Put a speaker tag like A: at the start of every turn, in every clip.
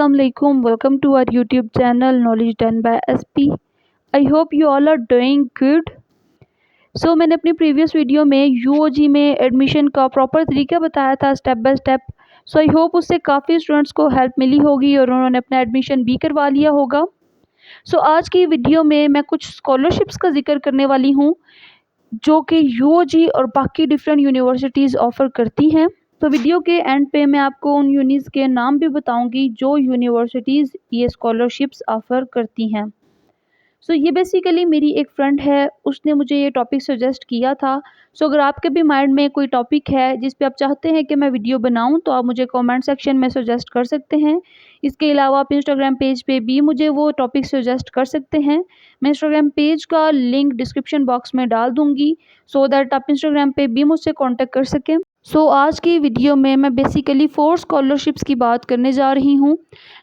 A: Assalamu alaikum. Welcome to our YouTube channel Knowledge Done by SP. I hope you all are doing good. मैंने अपनी previous video में यूओजी में admission का proper तरीका बताया था step by step. I hope उससे काफ़ी स्टूडेंट्स को हेल्प मिली होगी और उन्होंने अपना एडमिशन भी करवा लिया होगा. आज की वीडियो में मैं कुछ स्कॉलरशिप्स का जिक्र करने वाली हूँ जो कि यूओजी और बाकी डिफरेंट यूनिवर्सिटीज़ ऑफ़र करती हैं. वीडियो के एंड पे मैं आपको उन यूनिस के नाम भी बताऊंगी जो यूनिवर्सिटीज़ ये स्कॉलरशिप्स ऑफ़र करती हैं. ये बेसिकली मेरी एक फ्रेंड है, उसने मुझे ये टॉपिक सजेस्ट किया था. अगर आपके भी माइंड में कोई टॉपिक है जिस पे आप चाहते हैं कि मैं वीडियो बनाऊं तो आप मुझे कमेंट सेक्शन में सजेस्ट कर सकते हैं. इसके अलावा आप इंस्टाग्राम पेज पे भी मुझे वो टॉपिक सजेस्ट कर सकते हैं. मैं इंस्टाग्राम पेज का लिंक डिस्क्रिप्शन बॉक्स में डाल दूँगी सो दैट आप इंस्टाग्राम पे भी मुझसे कॉन्टेक्ट कर सकें. आज की वीडियो में मैं बेसिकली 4 स्कॉलरशिप्स की बात करने जा रही हूँ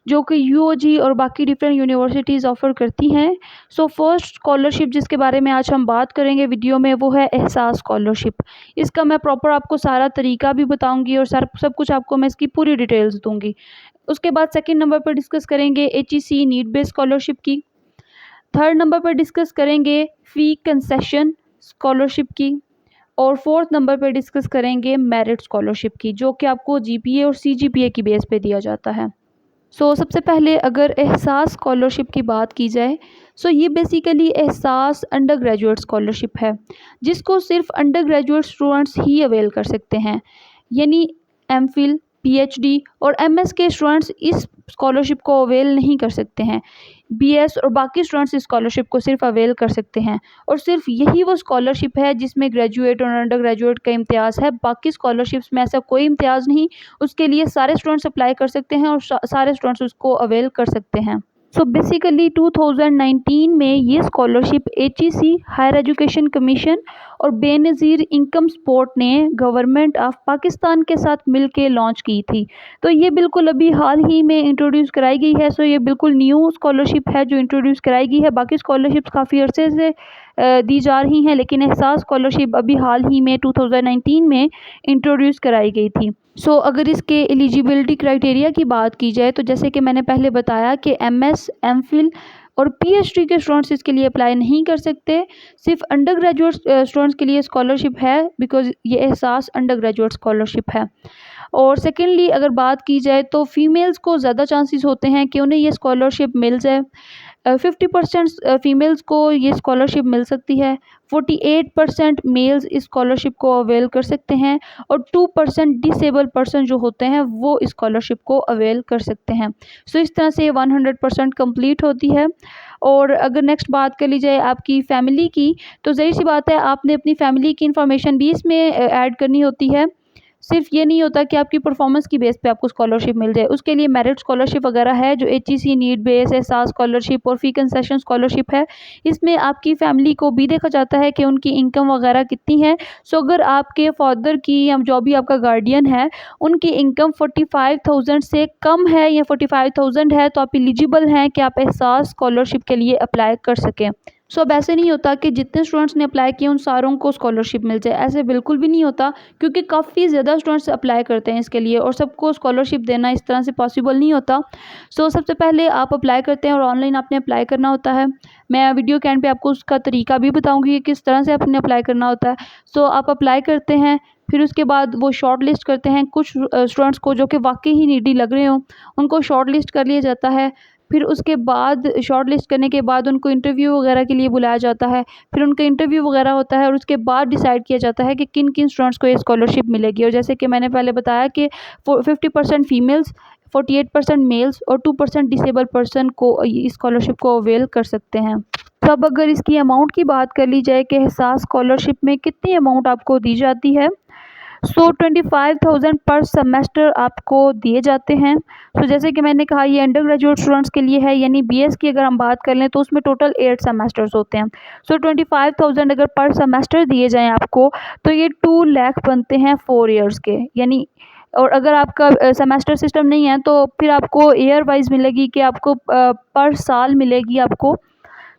A: जो कि यूओजी और बाकी डिफरेंट यूनिवर्सिटीज़ ऑफ़र करती हैं. फर्स्ट स्कॉलरशिप जिसके बारे में आज हम बात करेंगे वीडियो में वो है एहसास स्कॉलरशिप. इसका मैं प्रॉपर आपको सारा तरीका भी बताऊंगी और सब कुछ आपको मैं इसकी पूरी डिटेल्स दूंगी. उसके बाद सेकंड नंबर पर डिस्कस करेंगे एचईसी नीड बेस्ड स्कॉलरशिप की. थर्ड नंबर पर डिस्कस करेंगे फ़ी कंसेशन स्कॉलरशिप की. और फोर्थ नंबर पे डिस्कस करेंगे मेरिट स्कॉलरशिप की जो कि आपको जीपीए और सीजीपीए की बेस पे दिया जाता है. सबसे पहले अगर एहसास स्कॉलरशिप की बात की जाए ये बेसिकली एहसास अंडर ग्रेजुएट स्कॉलरशिप है जिसको सिर्फ अंडर ग्रेजुएट स्टूडेंट्स ही अवेल कर सकते हैं. यानी एमफिल, पीएचडी और एमएस के स्टूडेंट्स इस स्कॉलरशिप को अवेल नहीं कर सकते हैं. बीएस और बाकी स्टूडेंट्स इस स्कॉलरशिप को सिर्फ अवेल कर सकते हैं. और सिर्फ यही वो स्कॉलरशिप है जिसमें ग्रेजुएट और अंडर ग्रेजुएट का इम्तियाज़ है. बाकी स्कॉलरशिप्स में ऐसा कोई इम्तियाज़ नहीं. उसके लिए सारे स्टूडेंट्स अप्लाई कर सकते हैं और सारे स्टूडेंट्स उसको अवेल कर सकते हैं. बेसिकली 2019 में ये scholarship HEC, higher education commission और बेनज़ीर इनकम सपोर्ट ने गवर्नमेंट ऑफ पाकिस्तान के साथ मिलके लॉन्च की थी. ये बिल्कुल अभी हाल ही में इंट्रोड्यूस कराई गई है. ये बिल्कुल न्यू स्कॉलरशिप है जो इंट्रोड्यूस कराई गई है. बाकी स्कॉलरशिप्स काफ़ी अरसे से दी जा रही हैं लेकिन एहसास स्कॉलरशिप अभी हाल ही में 2019 में इंट्रोड्यूस कराई गई थी. अगर इसके एलिजिबिलिटी क्राइटेरिया की बात की जाए तो जैसे कि मैंने पहले बताया कि एमएस, एमफिल और पीएचडी के स्टूडेंट्स इसके लिए अप्लाई नहीं कर सकते. सिर्फ अंडर ग्रेजुएट स्टूडेंट्स के लिए स्कॉलरशिप है बिकॉज ये एहसास अंडर ग्रेजुएट स्कॉलरशिप है. और सेकेंडली अगर बात की जाए तो फीमेल्स को ज़्यादा चांसेस होते हैं कि उन्हें ये स्कॉलरशिप मिल जाए. 50% फीमेल्स को ये स्कॉलरशिप मिल सकती है. 48% मेल्स इस स्कॉलरशिप को अवेल कर सकते हैं और 2% डिसेबल पर्सन जो होते हैं वो इस स्कॉलरशिप को अवेल कर सकते हैं. इस तरह से 100% कंप्लीट होती है. और अगर नेक्स्ट बात कर ली जाए आपकी फ़ैमिली की तो ज़ाहिर सी बात है आपने अपनी फ़ैमिली की इन्फॉर्मेशन भी इसमें ऐड करनी होती है. सिर्फ ये नहीं होता कि आपकी परफॉर्मेंस की बेस पे आपको स्कॉलरशिप मिल जाए. उसके लिए मेरिट स्कॉलरशिप वगैरह है जो एचईसी नीड बेस, एहसास स्कॉलरशिप और फ़ी कंसेशन स्कॉलरशिप है. इसमें आपकी फ़ैमिली को भी देखा जाता है कि उनकी इनकम वगैरह कितनी है. अगर आपके फादर की या जो भी आपका गार्डियन है उनकी इनकम 45,000 से कम है या 45,000 है तो आप एलिजिबल हैं कि आप एहसास स्कॉलरशिप के लिए अप्लाई कर सकें. अब ऐसे नहीं होता कि जितने स्टूडेंट्स ने अप्लाई किए उन सारों को स्कॉलरशिप मिल जाए. ऐसे बिल्कुल भी नहीं होता क्योंकि काफ़ी ज़्यादा स्टूडेंट्स अप्लाई करते हैं इसके लिए और सबको स्कॉलरशिप देना इस तरह से पॉसिबल नहीं होता. सबसे पहले आप अप्लाई करते हैं और ऑनलाइन आपने अप्लाई करना होता है. मैं वीडियो के एंड पे आपको उसका तरीका भी बताऊँगी कि किस तरह से आपने अप्लाई करना होता है. आप अप्लाई करते हैं, फिर उसके बाद वो शॉर्ट लिस्ट करते हैं कुछ स्टूडेंट्स को जो कि वाकई ही नीडी लग रहे हों उनको शॉर्ट लिस्ट कर लिया जाता है. फिर उसके बाद शॉर्ट लिस्ट करने के बाद उनको इंटरव्यू वगैरह के लिए बुलाया जाता है. फिर उनका इंटरव्यू वगैरह होता है और उसके बाद डिसाइड किया जाता है कि किन किन स्टूडेंट्स को ये स्कॉलरशिप मिलेगी. और जैसे कि मैंने पहले बताया कि 50% फीमेल्स, 48% मेल्स और 2% डिसेबल पर्सन को इस स्कॉलरशिप को अवेल कर सकते हैं. अब अगर इसकी अमाउंट की बात कर ली जाए कि एहसास स्कॉलरशिप में कितनी अमाउंट आपको दी जाती है 25,000 पर सेमेस्टर आपको दिए जाते हैं. जैसे कि मैंने कहा ये अंडर ग्रेजुएट स्टूडेंट्स के लिए है. यानी बीएस की अगर हम बात कर लें तो उसमें टोटल 8 सेमेस्टर्स होते हैं. 25,000 अगर पर सेमेस्टर दिए जाएं आपको तो ये 2 लाख बनते हैं 4 ईयर्स के. यानी और अगर आपका सेमेस्टर सिस्टम नहीं है तो फिर आपको ईयर वाइज मिलेगी कि आपको पर साल मिलेगी आपको.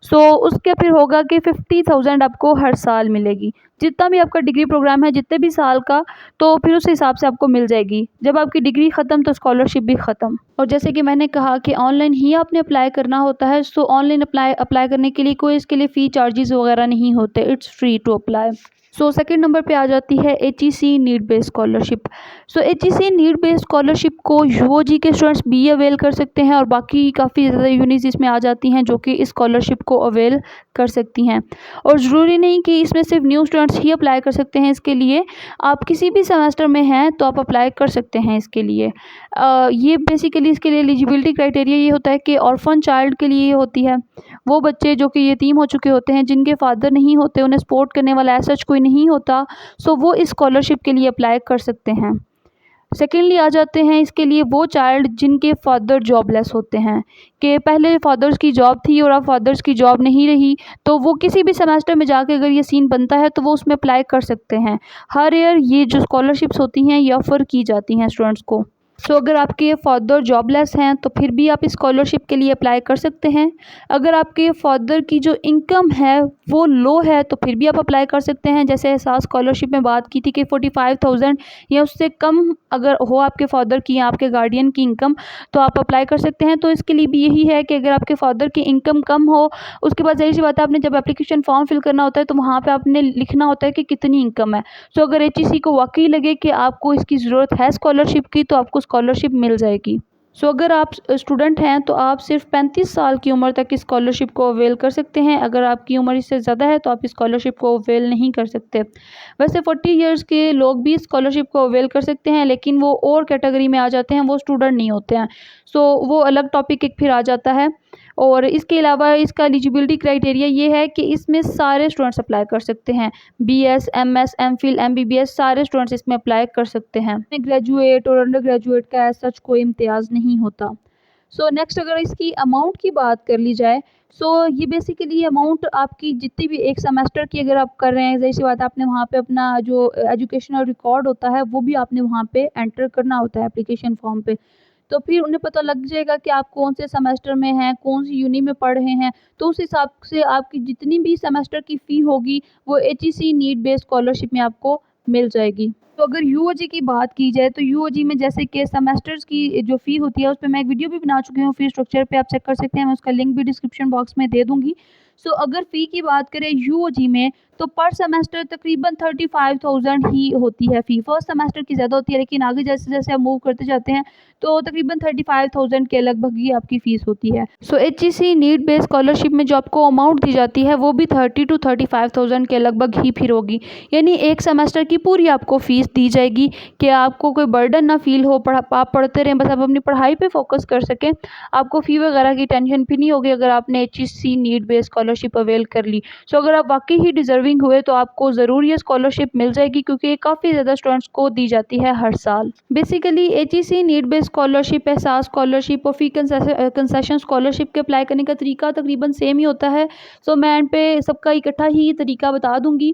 A: सो उसके फिर होगा कि 50,000 आपको हर साल मिलेगी। जितना भी आपका डिग्री प्रोग्राम है, जितने भी साल का, तो फिर उस हिसाब से आपको मिल जाएगी। जब आपकी डिग्री ख़त्म तो स्कॉलरशिप भी ख़त्म। और जैसे कि मैंने कहा कि ऑनलाइन ही आपने अप्लाई करना होता है। सो ऑनलाइन अप्लाई करने के लिए कोई इसके लिए फ़ी चार्जेस वगैरह नहीं होते। It's free to apply. So second number पे आ जाती है HEC need based scholarship. So HEC need based scholarship को यूओजी के स्टूडेंट्स भी अवेल कर सकते हैं और बाकी काफ़ी ज़्यादा यूनिट्स इसमें आ जाती हैं जो कि इस स्कॉलरशिप को अवेल कर सकती हैं। और ज़रूरी नहीं कि इसमें सिर्फ न्यू स्टूडेंट्स ही अप्लाई कर सकते हैं इसके लिए। आप किसी भी सेमेस्टर में हैं तो आप अप्लाई कर सकते हैं इसके लिए। ये बेसिकली इसके लिए एलिजिबिलिटी क्राइटेरिया ये होता है कि ऑर्फन चाइल्ड के लिए होती है। वो बच्चे जो कि यतीम हो चुके होते हैं, जिनके फादर नहीं होते, उन्हें सपोर्ट करने वाला ऐसा कोई नहीं होता, सो वो इस स्कॉलरशिप के लिए अप्लाई कर सकते हैं। सेकेंडली आ जाते हैं इसके लिए वो चाइल्ड जिनके फादर जॉबलेस होते हैं, कि पहले फादर्स की जॉब थी और अब फादर्स की जॉब नहीं रही, तो वो किसी भी सेमेस्टर में जाके अगर ये सीन बनता है तो वो उसमें अप्लाई कर सकते हैं। हर ईयर ये जो स्कॉलरशिप्स होती हैं ये ऑफ़र की जाती हैं स्टूडेंट्स को। सो अगर आपके फादर जॉबलेस हैं तो फिर भी आप इस स्कॉलरशिप के लिए अप्लाई कर सकते हैं। अगर आपके फादर की जो इनकम है वो लो है तो फिर भी आप अप्लाई कर सकते हैं। जैसे एहसास स्कॉलरशिप में बात की थी कि 45,000 या उससे कम अगर हो आपके फादर की या आपके गार्डियन की इनकम तो आप अप्लाई कर सकते हैं। तो इसके लिए भी यही है कि अगर आपके फादर की इनकम कम हो, उसके बाद ज़ाहिर सी बात है आपने जब एप्लीकेशन फॉर्म फिल करना होता है तो वहाँ पर आपने लिखना होता है कि कितनी इनकम है। सो अगर HEC को वाकई लगे कि आपको इसकी ज़रूरत है स्कॉलरशिप की तो आपको स्कॉलरशिप मिल जाएगी। सो अगर आप स्टूडेंट हैं तो आप सिर्फ 35 साल की उम्र तक इस स्कॉलरशिप को अवेल कर सकते हैं। अगर आपकी उम्र इससे ज़्यादा है तो आप इस स्कॉलरशिप को अवेल नहीं कर सकते। वैसे 40 इयर्स के लोग भी इस स्कॉलरशिप को अवेल कर सकते हैं, लेकिन वो और कैटेगरी में आ जाते हैं, वो स्टूडेंट नहीं होते हैं। सो वो अलग टॉपिक एक फिर आ जाता है। और इसके अलावा इसका एलिजिबिलिटी क्राइटेरिया ये है कि इसमें सारे स्टूडेंट्स अप्लाई कर सकते हैं। BS, MS, MPhil, MBBS सारे स्टूडेंट्स इसमें अप्लाई कर सकते हैं। ग्रेजुएट और अंडर ग्रेजुएट का ऐसा सच कोई इम्तियाज़ नहीं होता। सो नेक्स्ट अगर इसकी अमाउंट की बात कर ली जाए, सो ये बेसिकली अमाउंट आपकी जितनी भी एक सेमेस्टर की अगर आप कर रहे हैं, ज़ाहिर सी बात है आपने वहाँ पे अपना जो एजुकेशनल रिकॉर्ड होता है वो भी आपने वहाँ पे एंटर करना होता है एप्लीकेशन फॉर्म पे। तो फिर उन्हें पता लग जाएगा कि आप कौन से सेमेस्टर में हैं, कौन सी यूनि में पढ़ रहे हैं। तो उस हिसाब से आपकी जितनी भी सेमेस्टर की फ़ी होगी वो HEC नीड बेस्ड स्कॉलरशिप में आपको मिल जाएगी। तो अगर यूओजी की बात की जाए तो यूओजी में जैसे कि सेमेस्टर्स की जो फ़ी होती है उस पे मैं एक वीडियो भी बना चुकी हूँ, फ़ी स्ट्रक्चर पे आप चेक कर सकते हैं, मैं उसका लिंक भी डिस्क्रिप्शन बॉक्स में दे दूँगी। सो अगर फ़ी की बात करें यूओजी में तो पर सेमेस्टर तकरीबन 35,000 ही होती है फ़ी। फर्स्ट सेमेस्टर की ज़्यादा होती है, लेकिन आगे जैसे जैसे आप मूव करते जाते हैं तो तकरीबन 35,000 के लगभग ही आपकी फ़ीस होती है। सो HEC नीड बेस्ड स्कॉलरशिप में जो आपको अमाउंट दी जाती है वो भी 30 to 35,000 के लगभग ही फिर होगी। यानी एक सेमेस्टर की पूरी आपको फ़ीस दी जाएगी कि आपको कोई बर्डन ना फील हो, आप पढ़ते रहें, बस आप अपनी पढ़ाई पे फोकस कर सकें। आपको फ़ी वगैरह की टेंशन भी नहीं होगी अगर आपने HEC need based scholarship avail कर ली। सो अगर आप वाकई ही डिज़र्विंग हुए तो आपको ज़रूर ये स्कॉलरशिप मिल जाएगी, क्योंकि ये काफ़ी ज़्यादा स्टूडेंट्स को दी जाती है हर साल। Basically HEC need based scholarship, एहसास स्कॉलरशिप और फ़ी कंसेशन स्कॉलरशिप के अप्लाई करने का तरीका तकरीबन सेम ही होता है। सो मैं एंड पे सबका इकट्ठा ही तरीका बता दूँगी।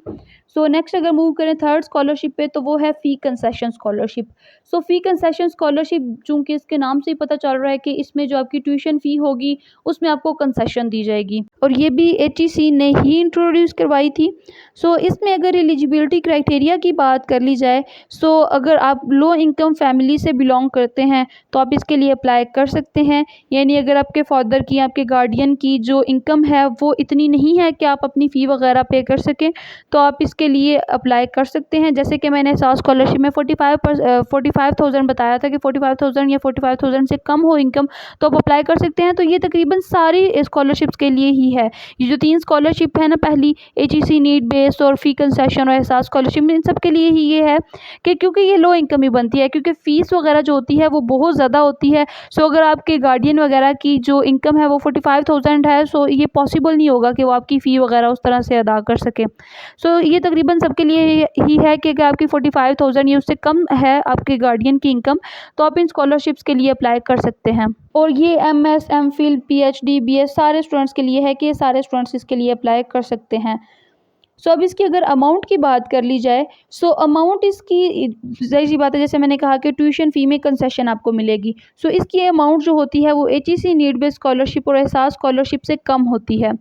A: सो नेक्स्ट अगर मूव करें थर्ड स्कॉलरशिप पे तो वो है फ़ी कंसेशन स्कॉलरशिप। सो फ़ी कंसेशन स्कॉलरशिप चूँकि इसके नाम से ही पता चल रहा है कि इसमें जो आपकी ट्यूशन फ़ी होगी उसमें आपको कंसेशन दी जाएगी, और ये भी HEC ने ही इंट्रोड्यूस करवाई थी। सो इसमें अगर एलिजिबिलिटी क्राइटेरिया की बात कर ली जाए, सो अगर आप लो इनकम फैमिली से बिलोंग करते हैं तो आप इसके लिए अप्लाई कर सकते हैं। यानी अगर आपके फादर की, आपके गार्डियन की जो इनकम है वो इतनी नहीं है कि आप अपनी फ़ी वगैरह पे कर सकें, तो आप इसके लिए अप्लाई कर सकते हैं। जैसे कि मैंने एहसास स्कॉलरशिप में 45,000 बताया था कि 45,000 या 45,000 से कम हो इनकम तो आप अप्लाई कर सकते हैं। तो ये तकरीबन सारी स्कॉलरशिप्स के लिए ही है। ये जो 3 स्कॉलरशिप है ना, पहली HEC नीड बेस्ड और फ़ी कंसेशन और एहसास स्कॉलरशिप, इन सब के लिए ही ये है कि क्योंकि ये लो इनकम ही बनती है, क्योंकि फ़ीस वगैरह जो होती है वो बहुत ज़्यादा होती है। सो अगर आपके गार्डियन वगैरह की जो इनकम है वो 45,000 है, सो ये पॉसिबल नहीं होगा कि वो आपकी फ़ी वगैरह उस तरह से अदा कर सके। सो ये तकरीबन सबके लिए ही है कि अगर आपकी 45,000 या उससे कम है आपके गार्डियन की इनकम तो आप इन स्कॉलरशिप्स के लिए अप्लाई कर सकते हैं। और ये MS, MPhil, PhD, BS सारे स्टूडेंट्स के लिए है कि ये सारे स्टूडेंट्स इसके लिए अप्लाई कर सकते हैं। सो अब इसकी अगर अमाउंट की बात कर ली जाए, सो अमाउंट इसकी ज़ाहिर सी बात है, जैसे मैंने कहा कि ट्यूशन फ़ी में कंसेशन आपको मिलेगी। सो इसकी अमाउंट जो होती है वो HEC नीड बेस्ड स्कॉलरशिप और एहसास स्कॉलरशिप से कम होती है।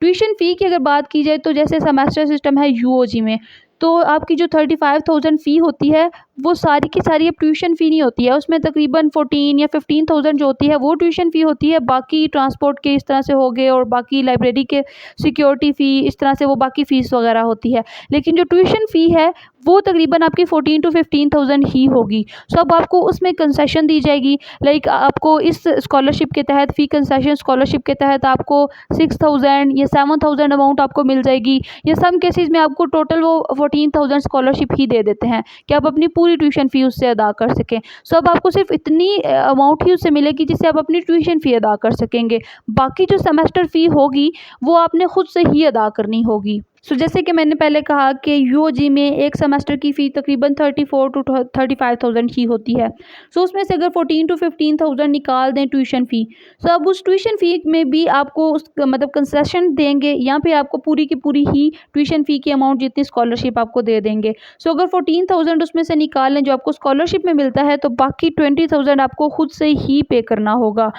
A: ट्यूशन फ़ी की अगर बात की जाए तो जैसे सेमेस्टर सिस्टम है यूओजी में, तो आपकी जो 35,000 फ़ी होती है वो सारी की सारी अब ट्यूशन फ़ी नहीं होती है, उसमें तकरीबन 14 या 15,000 जो होती है वो ट्यूशन फ़ी होती है। बाकी ट्रांसपोर्ट के इस तरह से हो गए और बाकी लाइब्रेरी के सिक्योरिटी फ़ी इस तरह से वो बाकी फ़ीस वगैरह होती है। लेकिन जो ट्यूशन फ़ी है वो तकरीबन आपकी 14 टू 15,000 ही होगी। सो अब आपको उसमें कंसेशन दी जाएगी, लाइक आपको इस स्कॉलरशिप के तहत फ़ी कंसेशन स्कॉलरशिप के तहत आपको 6,000 या 7,000 अमाउंट आपको मिल जाएगी, या सम केसेस में आपको टोटल वो 14,000 स्कॉलरशिप ही दे देते हैं कि आप अपनी पूरी ट्यूशन फ़ी उससे अदा कर सकें। सो अब आपको सिर्फ इतनी अमाउंट ही उससे मिलेगी जिससे आप अपनी ट्यूशन फ़ी अदा कर सकेंगे। बाकी जो सेमेस्टर फ़ी होगी वो आपने खुद से ही अदा करनी होगी। सो जैसे कि मैंने पहले कहा कि यूओजी में एक सेमेस्टर की फ़ी तकरीबन 34 टू 35,000 ही होती है। सो उसमें से अगर 14 टू 15,000 निकाल दें ट्यूशन फ़ी, सो अब उस ट्यूशन फ़ी में भी आपको उस मतलब कंसेशन देंगे या फिर आपको पूरी की पूरी ही ट्यूशन फ़ी की अमाउंट जितनी स्कॉलरशिप आपको दे देंगे। सो अगर 14,000 उसमें से निकाल लें जो आपको स्कॉलरशिप में मिलता है, तो बाकी 20,000 आपको खुद से ही पे करना होगा।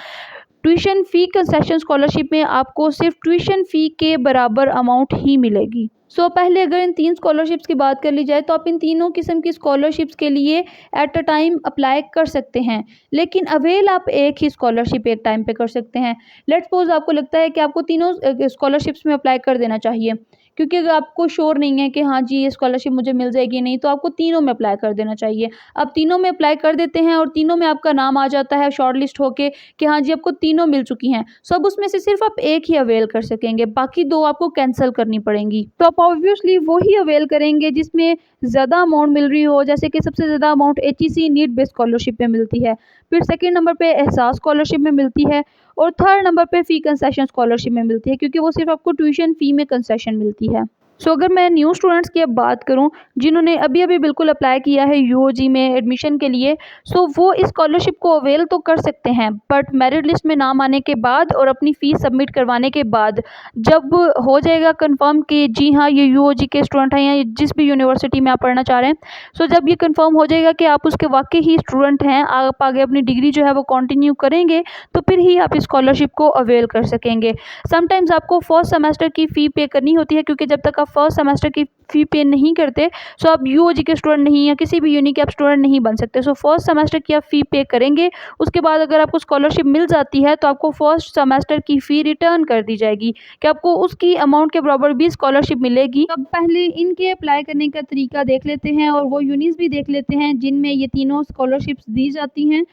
A: ट्यूशन फ़ी कंसेशन स्कॉलरशिप में आपको सिर्फ ट्यूशन फ़ी के बराबर अमाउंट ही मिलेगी। सो पहले अगर इन 3 स्कॉलरशिप्स की बात कर ली जाए तो आप इन तीनों किस्म की स्कॉलरशिप्स के लिए एट अ टाइम अप्लाई कर सकते हैं, लेकिन अवेल आप एक ही स्कॉलरशिप एक टाइम पे कर सकते हैं। लेट्स सपोज आपको लगता है कि आपको तीनों स्कॉलरशिप्स में अप्लाई कर देना चाहिए, क्योंकि अगर आपको श्योर नहीं है कि हाँ जी ये स्कॉलरशिप मुझे मिल जाएगी नहीं, तो आपको तीनों में अप्लाई कर देना चाहिए। आप तीनों में अप्लाई कर देते हैं और तीनों में आपका नाम आ जाता है शॉर्ट लिस्ट होके कि हाँ जी आपको तीनों मिल चुकी हैं। सो अब उसमें से सिर्फ आप एक ही अवेल कर सकेंगे, बाकी 2 आपको कैंसिल करनी पड़ेंगी। तो आप ऑब्वियसली वो ही अवेल करेंगे जिसमें ज़्यादा अमाउंट मिल रही हो, जैसे कि सबसे ज़्यादा amount HEC need based scholarship में मिलती है, फिर सेकंड नंबर पे एहसास स्कॉलरशिप में मिलती है और थर्ड नंबर पे फ़ी कंसेशन स्कॉलरशिप में मिलती है, क्योंकि वो सिर्फ आपको ट्यूशन फ़ी में कंसेशन मिलती है। सो अगर मैं न्यू स्टूडेंट्स की अब बात करूं जिन्होंने अभी बिल्कुल अप्लाई किया है यूओजी में एडमिशन के लिए, सो वो इस स्कॉलरशिप को अवेल तो कर सकते हैं, बट मेरिट लिस्ट में नाम आने के बाद और अपनी फ़ीस सबमिट करवाने के बाद जब हो जाएगा कंफर्म कि जी हाँ ये यूओजी के स्टूडेंट हैं या जिस भी यूनिवर्सिटी में आप पढ़ना चाह रहे हैं, सो जब ये कंफर्म हो जाएगा कि आप उसके वाकई ही स्टूडेंट हैं, आप आगे अपनी डिग्री जो है वो कंटिन्यू करेंगे, तो फिर ही आप इस स्कॉलरशिप को अवेल कर सकेंगे। समटाइम्स आपको फर्स्ट सेमेस्टर की फ़ी पे करनी होती है, क्योंकि जब तक आप फर्स्ट सेमेस्टर की फ़ी पे नहीं करते सो आप यूओजी के स्टूडेंट नहीं या किसी भी यूनि के आप स्टूडेंट नहीं बन सकते। सो फर्स्ट सेमेस्टर की आप फ़ी पे करेंगे, उसके बाद अगर आपको स्कॉलरशिप मिल जाती है तो आपको फर्स्ट सेमेस्टर की फ़ी रिटर्न कर दी जाएगी कि आपको उसकी अमाउंट के बराबर भी स्कॉलरशिप मिलेगी। अब पहले इनके अप्लाई करने का तरीका देख लेते हैं और वो यूनिस भी देख लेते हैं जिनमें ये तीनों स्कॉलरशिप्स दी जाती हैं।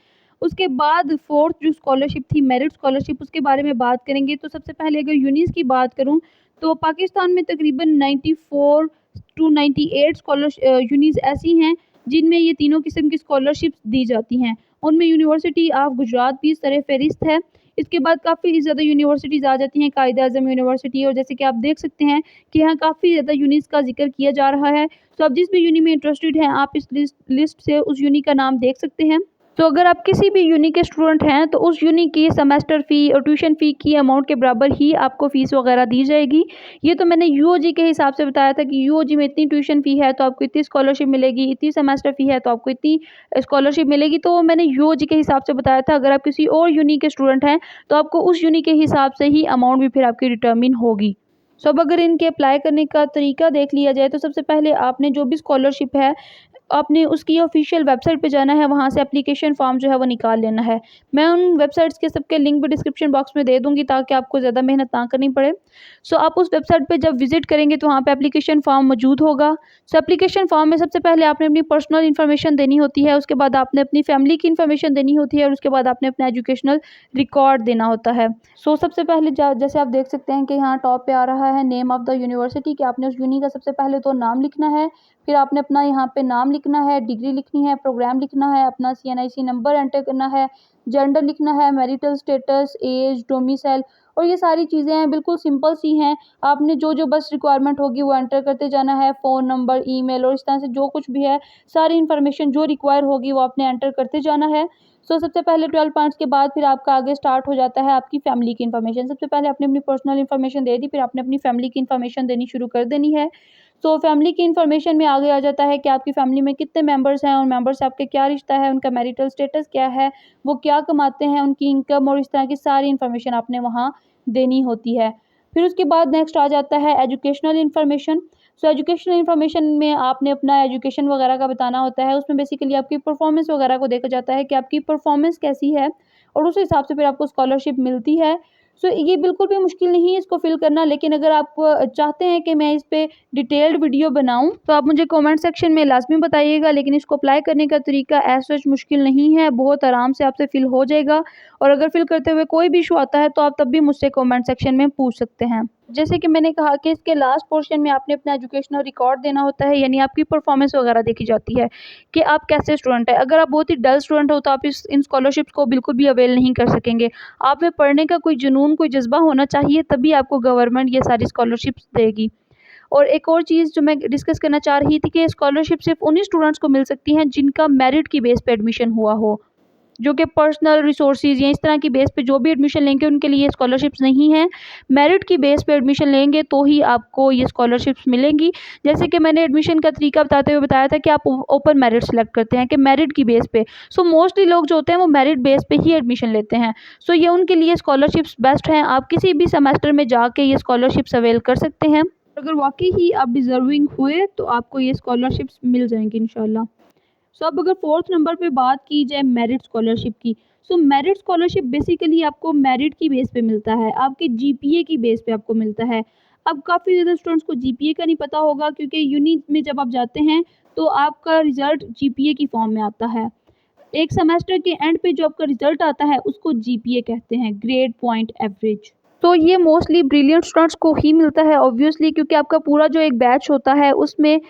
A: उसके बाद फोर्थ जो स्कॉलरशिप थी मेरिट स्कॉलरशिप, उसके बारे में बात करेंगे। तो सबसे पहले अगर यूनिस की बात करूं तो पाकिस्तान में तकरीबन 94 टू 98 यूनिस ऐसी हैं जिनमें ये तीनों किस्म की स्कॉलरशिप्स दी जाती हैं। उनमें यूनिवर्सिटी ऑफ गुजरात भी सर फहरिस्त है। इसके बाद काफ़ी ज़्यादा यूनिवर्सिटीज़ आ जाती हैं, कायद आज़म यूनिवर्सिटी, और जैसे कि आप देख सकते हैं कि यहाँ काफ़ी ज़्यादा यूनिस का जिक्र किया जा रहा है। तो आप जिस भी यूनि में इंटरेस्टेड हैं आप इस लिस्ट से उस यूनि का नाम देख सकते हैं। तो अगर आप किसी भी यूनि के स्टूडेंट हैं तो उस यूनि की सेमेस्टर फ़ी और ट्यूशन फ़ी की अमाउंट के बराबर ही आपको फ़ीस वगैरह दी जाएगी। ये तो मैंने यूओजी के हिसाब से बताया था कि यूओजी में इतनी ट्यूशन फ़ी है तो आपको इतनी स्कॉलरशिप मिलेगी, इतनी सेमेस्टर फ़ी है तो आपको इतनी स्कॉलरशिप मिलेगी, तो वो मैंने यूओजी के हिसाब से बताया था। अगर आप किसी और यूनि के स्टूडेंट हैं तो आपको उस यूनि के हिसाब से ही अमाउंट भी फिर आपकी डिटर्मिन होगी। सो अब अगर इनके अप्लाई करने का तरीका देख लिया जाए तो सबसे पहले आपने जो भी स्कॉलरशिप है आपने उसकी ऑफिशियल वेबसाइट पे जाना है, वहाँ से एप्लीकेशन फॉर्म जो है वो निकाल लेना है। मैं उन वेबसाइट्स के सबके लिंक भी डिस्क्रिप्शन बॉक्स में दे दूँगी ताकि आपको ज़्यादा मेहनत ना करनी पड़े। सो आप उस वेबसाइट पे जब विज़िट करेंगे तो वहाँ पे एप्लीकेशन फॉर्म मौजूद होगा। सो एप्लीकेशन फॉर्म में सबसे पहले आपने अपनी पर्सनल इन्फॉर्मेशन देनी होती है, उसके बाद आपने अपनी फैमिली की इन्फॉर्मेशन देनी होती है और उसके बाद आपने अपना एजुकेशनल रिकॉर्ड देना होता है। सो सबसे पहले जैसे आप देख सकते हैं कि यहाँ टॉप पे आ रहा है नेम ऑफ़ द यूनिवर्सिटी, कि आपने उस यूनि का सबसे पहले तो नाम लिखना है, फिर आपने अपना यहाँ पे नाम लिखना है, डिग्री लिखनी है, प्रोग्राम लिखना है, अपना सीएनआईसी नंबर एंटर करना है, जेंडर लिखना है, मैरिटल स्टेटस, एज, डोमिसाइल, और ये सारी चीज़ें हैं बिल्कुल सिंपल सी हैं। आपने जो बस रिक्वायरमेंट होगी वो एंटर करते जाना है, फ़ोन नंबर, ईमेल और इस तरह से जो कुछ भी है सारी इन्फॉर्मेशन जो रिक्वायर होगी वो आपने एंटर करते जाना है। सो सबसे पहले 12 पॉइंट्स के बाद फिर आपका आगे स्टार्ट हो जाता है आपकी फैमिली की इन्फॉर्मेशन। सबसे पहले आपने अपनी पर्सनल इन्फॉर्मेशन दे दी, फिर आपने अपनी फैमिली की इन्फॉर्मेशन देनी शुरू कर देनी है। तो फैमिली की इन्फॉर्मेशन में आगे आ जाता है कि आपकी फैमिली में कितने मेंबर्स हैं और मेंबर्स से आपके क्या रिश्ता है, उनका मैरिटल स्टेटस क्या है, वो क्या कमाते हैं, उनकी इनकम और इस तरह की सारी इन्फॉर्मेशन आपने वहाँ देनी होती है। फिर उसके बाद नेक्स्ट आ जाता है एजुकेशनल इन्फॉर्मेशन। सो एजुकेशनल इन्फॉर्मेशन में आपने अपना एजुकेशन वगैरह का बताना होता है। उसमें बेसिकली आपकी परफॉर्मेंस वगैरह को देखा जाता है कि आपकी परफॉर्मेंस कैसी है और उस हिसाब से फिर आपको स्कॉलरशिप मिलती है। सो ये बिल्कुल भी मुश्किल नहीं है इसको फिल करना, लेकिन अगर आप चाहते हैं कि मैं इस पे डिटेल्ड वीडियो बनाऊं तो आप मुझे कमेंट सेक्शन में लाजमी बताइएगा। लेकिन इसको अप्लाई करने का तरीका एज सच मुश्किल नहीं है, बहुत आराम से आपसे फिल हो जाएगा। और अगर फिल करते हुए कोई भी इशू आता है तो आप तब भी मुझसे कमेंट सेक्शन में पूछ सकते हैं। जैसे कि मैंने कहा कि इसके लास्ट पोर्शन में आपने अपना एजुकेशनल रिकॉर्ड देना होता है, यानी आपकी परफॉर्मेंस वगैरह देखी जाती है कि आप कैसे स्टूडेंट है। अगर आप बहुत ही डल स्टूडेंट हो तो आप इन स्कॉलरशिप्स को बिल्कुल भी अवेल नहीं कर सकेंगे। आप में पढ़ने का कोई जुनून, कोई जज्बा होना चाहिए, तभी आपको गवर्नमेंट ये सारी स्कॉलरशिप्स देगी। और एक और चीज़ जो मैं डिस्कस करना चाह रही थी कि स्कॉलरशिप सिर्फ उन्हीं स्टूडेंट्स को मिल सकती हैं जिनका मेरिट की बेस पे एडमिशन हुआ हो। जो कि पर्सनल रिसोर्सेज या इस तरह की बेस पे जो भी एडमिशन लेंगे उनके लिए स्कॉलरशिप्स नहीं है। मेरिट की बेस पे एडमिशन लेंगे तो ही आपको ये स्कॉलरशिप्स मिलेंगी। जैसे कि मैंने एडमिशन का तरीका बताते हुए बताया था कि आप ओपन मेरिट सेलेक्ट करते हैं कि मेरिट की बेस पे। सो मोस्टली लोग जो होते हैं वो मेरिट बेस पे ही एडमिशन लेते हैं। सो ये उनके लिए स्कॉलरशिप्स बेस्ट हैं। आप किसी भी सेमेस्टर में जाके ये स्कॉलरशिप्स अवेल कर सकते हैं। अगर वाकई ही आप डिज़र्विंग हुए तो आपको ये स्कॉलरशिप्स मिल जाएंगी इंशाल्लाह। सो अब अगर फोर्थ नंबर पे बात की जाए मेरिट स्कॉलरशिप की, सो मेरिट स्कॉलरशिप बेसिकली आपको मेरिट की बेस पे मिलता है, आपके जीपीए की बेस पे आपको मिलता है। अब काफ़ी ज़्यादा स्टूडेंट्स को जीपीए का नहीं पता होगा, क्योंकि यूनी में जब आप जाते हैं तो आपका रिजल्ट जीपीए की फॉर्म में आता है। एक सेमेस्टर के एंड पे जो आपका रिजल्ट आता है उसको जीपीए कहते हैं, ग्रेड पॉइंट एवरेज। तो ये मोस्टली ब्रिलियंट स्टूडेंट्स को ही मिलता है ऑब्वियसली, क्योंकि आपका पूरा जो एक बैच होता है उसमें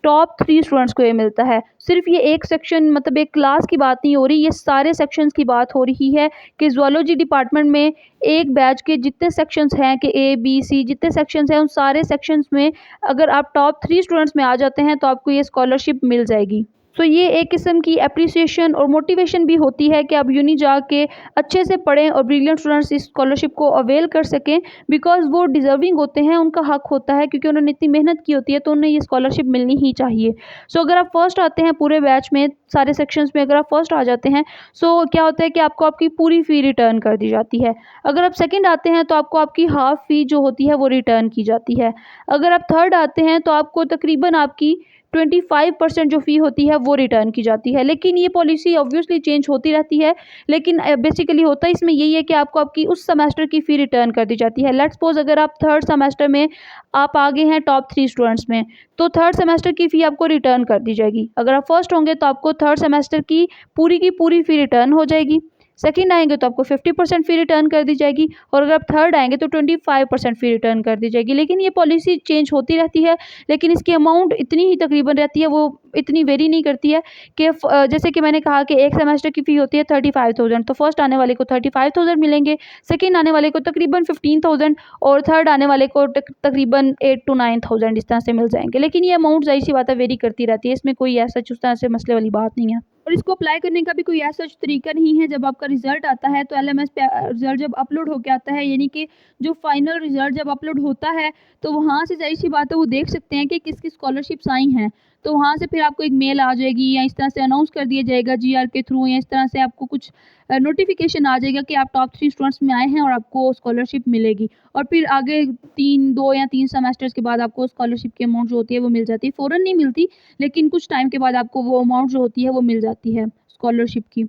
A: टॉप 3 स्टूडेंट्स को ये मिलता है। सिर्फ ये एक सेक्शन, मतलब एक क्लास की बात नहीं हो रही, ये सारे सेक्शंस की बात हो रही है कि ज़ूलॉजी डिपार्टमेंट में एक बैच के जितने सेक्शंस हैं कि ए बी सी जितने सेक्शंस हैं उन सारे सेक्शंस में अगर आप टॉप 3 स्टूडेंट्स में आ जाते हैं तो आपको ये स्कॉलरशिप मिल जाएगी। तो ये एक किस्म की एप्रिसिएशन और मोटिवेशन भी होती है कि आप यूनी जाके अच्छे से पढ़ें और ब्रिलियंट स्टूडेंट्स इस स्कॉलरशिप को अवेल कर सकें, बिकॉज़ वो डिज़र्विंग होते हैं, उनका हक होता है, क्योंकि उन्होंने इतनी मेहनत की होती है तो उन्हें ये स्कॉलरशिप मिलनी ही चाहिए। सो अगर आप फर्स्ट आते हैं पूरे बैच में, सारे सेक्शंस में अगर आप फर्स्ट आ जाते हैं, सो क्या होता है कि आपको आपकी पूरी फ़ी रिटर्न कर दी जाती है। अगर आप सेकंड आते हैं तो आपको आपकी हाफ़ फ़ी जो होती है वो रिटर्न की जाती है। अगर आप थर्ड आते हैं तो आपको तकरीबन आपकी 25% जो फ़ी होती है वो रिटर्न की जाती है। लेकिन ये पॉलिसी ऑब्वियसली चेंज होती रहती है, लेकिन बेसिकली होता इसमें यही है कि आपको आपकी उस सेमेस्टर की फ़ी रिटर्न कर दी जाती है। लेट्स सपोज़ अगर आप थर्ड सेमेस्टर में आप आ गए हैं टॉप 3 स्टूडेंट्स में, तो थर्ड सेमेस्टर की फ़ी आपको रिटर्न कर दी जाएगी। अगर आप फर्स्ट होंगे तो आपको थर्ड सेमेस्टर की पूरी फ़ी रिटर्न हो जाएगी। सेकंड आएँगे तो आपको 50% फ़ी रिटर्न कर दी जाएगी, और अगर आप थर्ड आएँगे तो 25% फ़ी रिटर्न कर दी जाएगी। लेकिन ये पॉलिसी चेंज होती रहती है, लेकिन इसकी अमाउंट इतनी ही तकरीबन रहती है, वो इतनी वेरी नहीं करती है कि जैसे कि मैंने कहा कि एक सेमेस्टर की फ़ी होती है 35,000, तो फर्स्ट आने वाले को 35,000 मिलेंगे, सेकंड आने वाले को तकरीबन 15,000 और थर्ड आने वाले को तकरीबन 8 to 9,000 इस तरह से मिल जाएँगे। लेकिन ये अमाउंट ज़ाहिर-सी बात है वेरी करती रहती है, इसमें कोई ऐसा उस तरह से मसले वाली बात नहीं है। और इसको अप्लाई करने का भी कोई ऐसा तरीका नहीं है। जब आपका रिज़ल्ट आता है तो एलएमएस पे रिज़ल्ट जब अपलोड होके आता है, यानी कि जो फाइनल रिज़ल्ट जब अपलोड होता है तो वहाँ से ज़ाहिर-सी बात है वो देख सकते हैं कि किसकी स्कॉलरशिप्स आई हैं। तो वहाँ से फिर आपको एक मेल आ जाएगी या इस तरह से अनाउंस कर दिया जाएगा जीआर के थ्रू, या इस तरह से आपको कुछ नोटिफिकेशन आ जाएगा कि आप टॉप 3 स्टूडेंट्स में आए हैं और आपको स्कॉलरशिप मिलेगी। और फिर आगे 2 या 3 सेमेस्टर्स के बाद आपको स्कॉलरशिप की अमाउंट जो होती है वो मिल जाती है। फ़ौरन नहीं मिलती, लेकिन कुछ टाइम के बाद आपको वो अमाउंट जो होती है वो मिल जाती है स्कॉलरशिप की।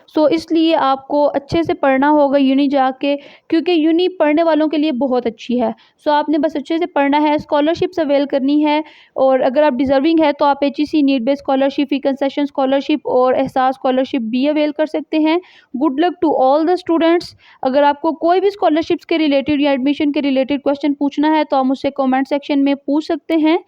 A: सो इसलिए आपको अच्छे से पढ़ना होगा यूनी जाके, क्योंकि यूनी पढ़ने वालों के लिए बहुत अच्छी है। सो आपने बस अच्छे से पढ़ना है, स्कॉलरशिप्स अवेल करनी है, और अगर आप डिज़र्विंग है तो आप HEC need based scholarship, fee concession scholarship और एहसास स्कॉलरशिप भी अवेल कर सकते हैं। Good luck to all the students. अगर आपको कोई भी स्कॉलरशिप्स के रिलेटेड या एडमिशन के रिलेटेड क्वेश्चन पूछना है तो आप मुझसे कमेंट सेक्शन में पूछ सकते हैं।